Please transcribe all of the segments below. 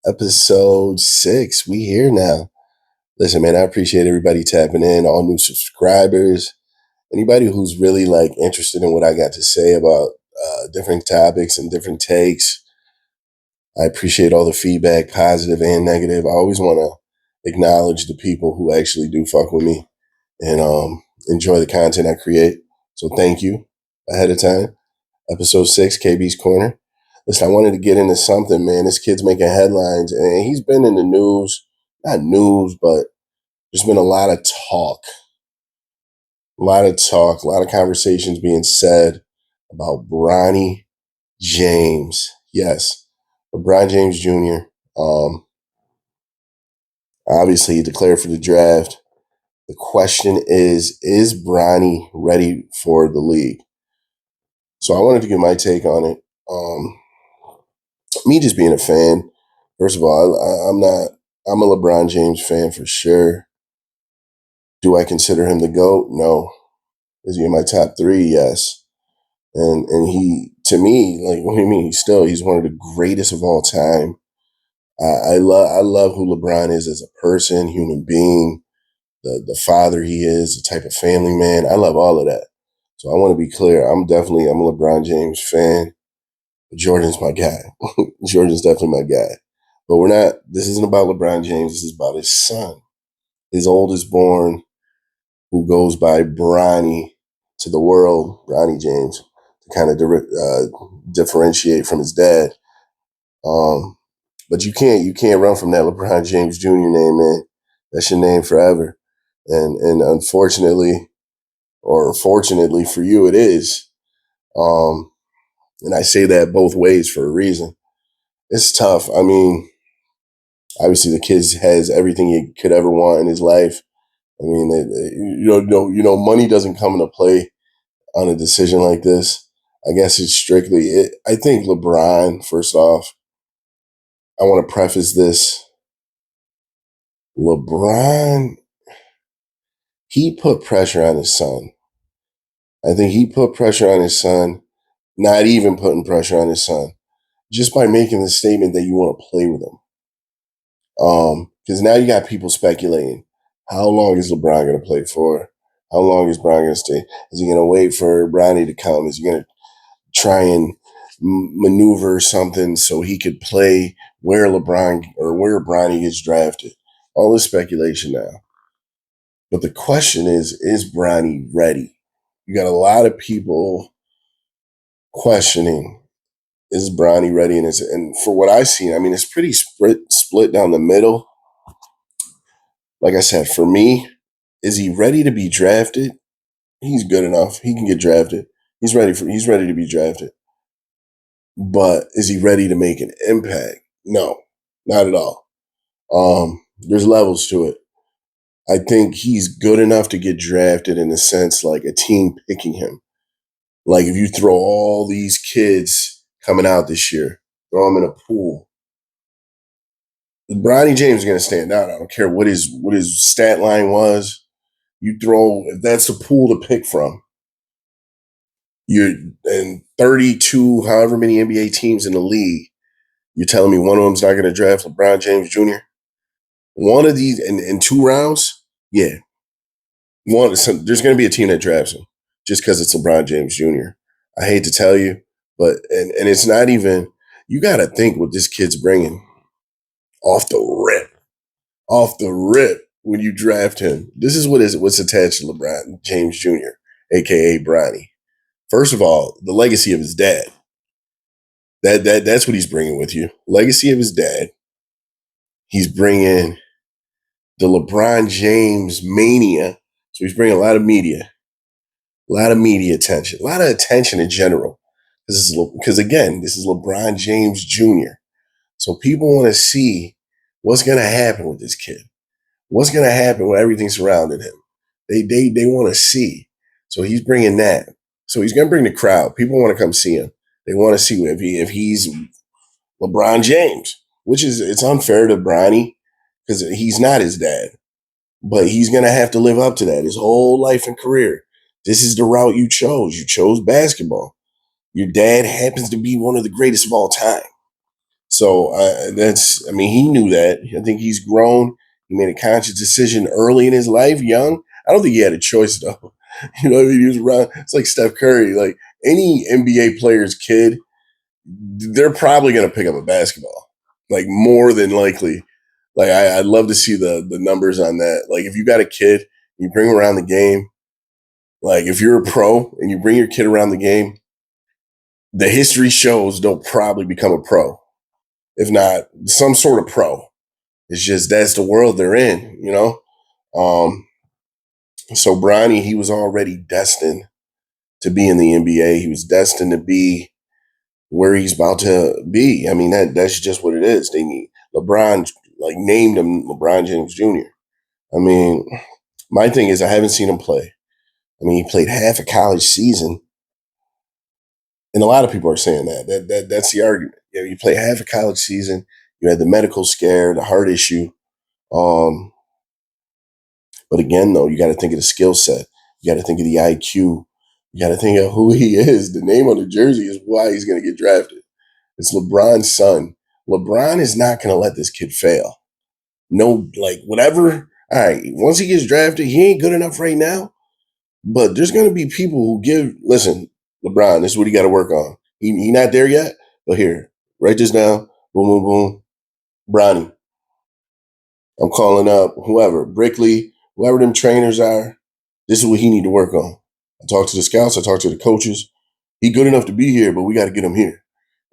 Episode 6. We here now. Listen, man, I appreciate everybody tapping in, all new subscribers, anybody who's really interested in what I got to say about different topics and different takes. I appreciate all the feedback, positive and negative. I always want to acknowledge the people who actually do fuck with me and enjoy the content I create. So thank you ahead of time. Episode 6, KB's Corner. Listen, I wanted to get into something, man. This kid's making headlines, and he's been in the news. Not news, but there's been a lot of talk. A lot of talk, a lot of conversations being said about Bronny James. Yes, LeBron James Jr. Obviously, he declared for the draft. The question is Bronny ready for the league? So I wanted to get my take on it. Me just being a fan, first of all, I'm a LeBron James fan for sure. Do I consider him the GOAT? No. Is he in my top 3? Yes. And he, to me, what do you mean? He's one of the greatest of all time. I love who LeBron is as a person, human being, the father he is, the type of family man. I love all of that. So I want to be clear. I'm a LeBron James fan. Jordan's my guy. Jordan's definitely my guy. But this isn't about LeBron James. This is about his son. His oldest born, who goes by Bronny to the world, Bronny James, to kind of differentiate from his dad. But you can't run from that LeBron James Jr. name, man. That's your name forever. And unfortunately, or fortunately for you, it is. And I say that both ways for a reason. It's tough. I mean, obviously the kid has everything he could ever want in his life. I mean, money doesn't come into play on a decision like this. I guess it's strictly it. I think LeBron, first off, I want to preface this. LeBron, he put pressure on his son. I think he put pressure on his son, not even putting pressure on his son, just by making the statement that you want to play with him. Because now you got people speculating, how long is LeBron going to play for? How long is Bron going to stay? Is he going to wait for Bronny to come? Is he going to try and maneuver something so he could play where LeBron or where Bronny gets drafted? All this speculation now. But the question is Bronny ready? You got a lot of people questioning, is Bronny ready? And for what I've seen, I mean, it's pretty split down the middle. Like I said, for me, is he ready to be drafted? He's good enough. He can get drafted. He's ready to be drafted. But is he ready to make an impact? No, not at all. There's levels to it. I think he's good enough to get drafted in a sense, like a team picking him. Like if you throw all these kids coming out this year, throw them in a pool, Bronny James is going to stand out. I don't care what his stat line was. If that's the pool to pick from, you're in 32, however many NBA teams in the league. You're telling me one of them's not going to draft LeBron James Jr.? One of these in 2 rounds, yeah. There's going to be a team that drafts him just because it's LeBron James Jr. I hate to tell you, but and it's not even. You got to think what this kid's bringing off the rip when you draft him. This is what's attached to LeBron James Jr., aka Bronny. First of all, the legacy of his dad. That's what he's bringing with you. Legacy of his dad. He's bringing the LeBron James mania. So he's bringing a lot of media attention, a lot of attention in general. Because again, this is LeBron James Jr. So people want to see what's going to happen with this kid. What's going to happen with everything surrounding him. They want to see. So he's bringing that. So he's going to bring the crowd. People want to come see him. They want to see if he's LeBron James, which it's unfair to Bronny because he's not his dad. But he's going to have to live up to that his whole life and career. This is the route you chose. You chose basketball. Your dad happens to be one of the greatest of all time. So I mean, he knew that. I think he's grown. He made a conscious decision early in his life, young. I don't think he had a choice though. You know what I mean? He was around. It's like Steph Curry. Like any NBA player's kid, they're probably going to pick up a basketball. Like more than likely. Like I'd love to see the numbers on that. Like if you got a kid, you bring him around the game. Like if you're a pro and you bring your kid around the game, the history shows they'll probably become a pro, if not some sort of pro. It's just that's the world they're in, you know. Um, so Bronny, he was already destined to be in the NBA. He was destined to be where he's about to be. I mean, that's just what it is. They need LeBron, like named him LeBron James Jr. I mean, my thing is I haven't seen him play. I mean, he played half a college season, and a lot of people are saying that's the argument. You know, you play half a college season. You had the medical scare, the heart issue. Um, but again, though, you got to think of the skill set. You got to think of the IQ. You got to think of who he is. The name on the jersey is why he's going to get drafted. It's LeBron's son. LeBron is not going to let this kid fail. No, like whatever. All right, once he gets drafted, he ain't good enough right now. But there's going to be people who listen, LeBron, this is what he got to work on. He not there yet, but here, write this down. Boom, boom, boom. Bronny, I'm calling up whoever, Brickley, whoever them trainers are. This is what he need to work on. I talk to the scouts. I talk to the coaches. He good enough to be here, but we got to get him here.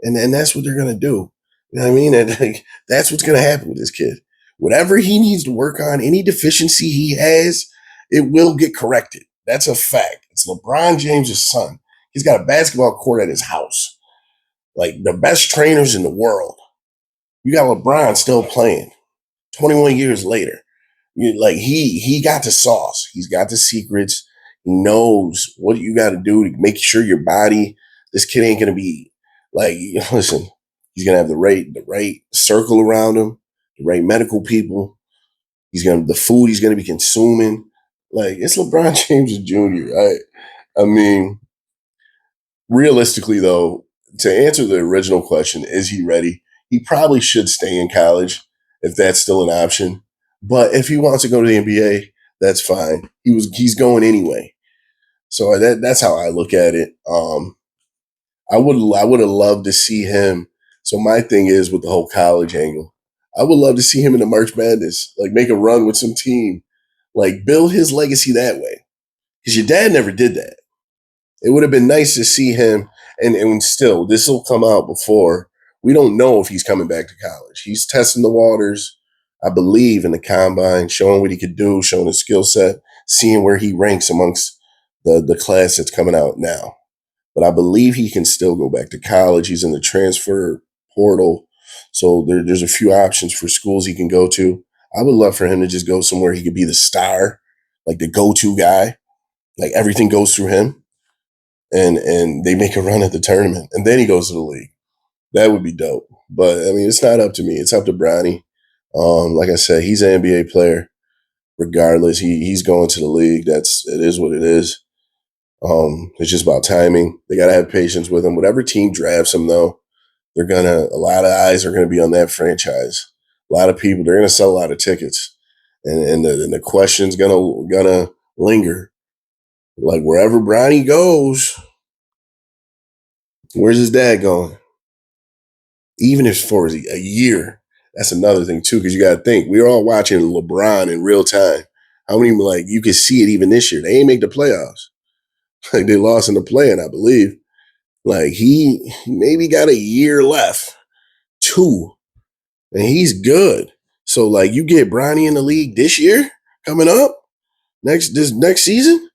And that's what they're gonna do. You know what I mean? And like, that's what's gonna happen with this kid. Whatever he needs to work on, any deficiency he has, it will get corrected. That's a fact. It's LeBron James' son. He's got a basketball court at his house. Like the best trainers in the world. You got LeBron still playing 21 years later. Like he got the sauce. He's got the secrets. He knows what you got to do to make sure your body. This kid ain't gonna be like. Listen, he's gonna have the right circle around him, the right medical people. The food he's gonna be consuming. Like it's LeBron James Jr. I mean, realistically though, to answer the original question, is he ready? He probably should stay in college if that's still an option. But if he wants to go to the NBA, that's fine. He's going anyway. So that's how I look at it. I would have loved to see him. So my thing is with the whole college angle, I would love to see him in the March Madness, like make a run with some team, like build his legacy that way. Because your dad never did that. It would have been nice to see him, and still, this will come out before. We don't know if he's coming back to college. He's testing the waters, I believe, in the combine, showing what he could do, showing his skill set, seeing where he ranks amongst the class that's coming out now. But I believe he can still go back to college. He's in the transfer portal. So there's a few options for schools he can go to. I would love for him to just go somewhere he could be the star, like the go-to guy. Like everything goes through him and they make a run at the tournament, and then he goes to the league. That would be dope. But I mean, it's not up to me. It's up to Bronny. Like I said, he's an NBA player. Regardless, he's going to the league. It is what it is. It's just about timing. They got to have patience with him. Whatever team drafts him, though, a lot of eyes are gonna be on that franchise. A lot of people, they're gonna sell a lot of tickets, and the question's gonna linger. Like wherever Bronny goes, where's his dad going? Even if for a year, that's another thing too. Because you got to think, we're all watching LeBron in real time. How many like you can see it even this year? They ain't make the playoffs. Like they lost in the play-in, I believe. Like he maybe got a year left, two, and he's good. So like you get Bronny in the league this year coming up this next season.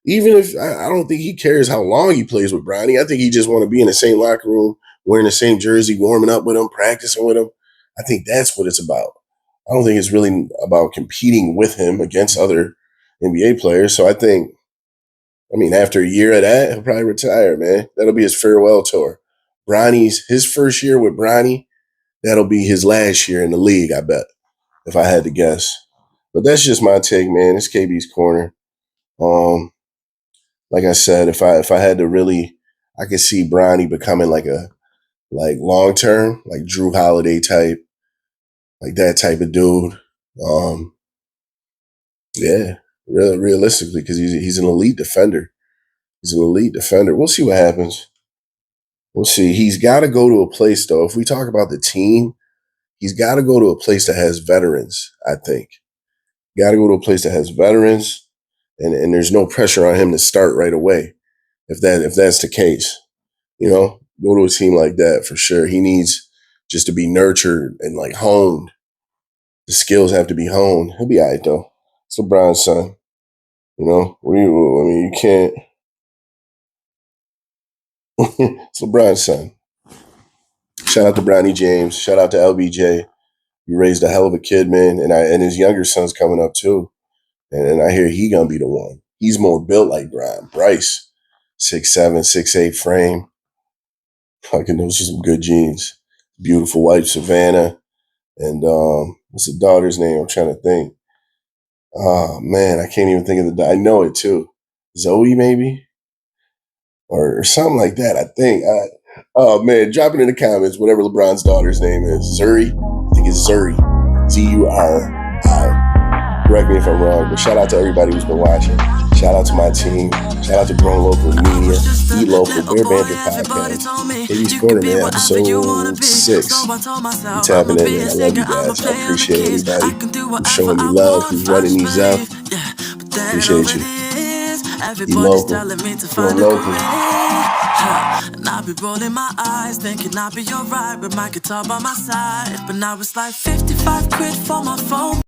Even if I don't think he cares how long he plays with Bronny, I think he just want to be in the same locker room, wearing the same jersey, warming up with him, practicing with him. I think that's what it's about. I don't think it's really about competing with him against other NBA players. So I mean, after a year of that, he'll probably retire, man. That'll be his farewell tour. His first year with Bronny, that'll be his last year in the league, I bet, if I had to guess. But that's just my take, man. It's KB's corner. Um, like I said, if I had to really, I could see Bronny becoming like like long term, like Drew Holiday type, like that type of dude. Um, yeah, realistically, because he's an elite defender. He's an elite defender. We'll see what happens. We'll see. He's got to go to a place though. If we talk about the team, he's got to go to a place that has veterans. I think got to go to a place that has veterans, and there's no pressure on him to start right away. If that's the case, go to a team like that for sure. He needs just to be nurtured and like honed. The skills have to be honed. He'll be all right though. It's LeBron's son. I mean, you can't. It's LeBron's son. Shout out to Bronny James. Shout out to LBJ. You raised a hell of a kid, man, and his younger son's coming up too. And I hear he gonna be the one. He's more built like Bryce, 6'7", 6'8" frame. Fucking those are some good genes. Beautiful wife Savannah, and what's the daughter's name? I'm trying to think. Oh man, I can't even think of I know it too. Zoe maybe, or something like that. I think. Oh man, drop it in the comments. Whatever LeBron's daughter's name is, Zuri. I think it's Zuri. Zuri. Correct me if I'm wrong, but shout out to everybody who's been watching. Shout out to my team. Shout out to Grown Local Media, Eat Local, Bear Banter Podcast. Baby Sporter, man, episode 6. I'm tapping in, man. I love you guys. I appreciate everybody who's showing me love, who's running these up. Appreciate you. Eat local. Grow local. And I be rolling my eyes, thinking I'll be alright with my guitar by my side. But now it's like 55 quid for my phone.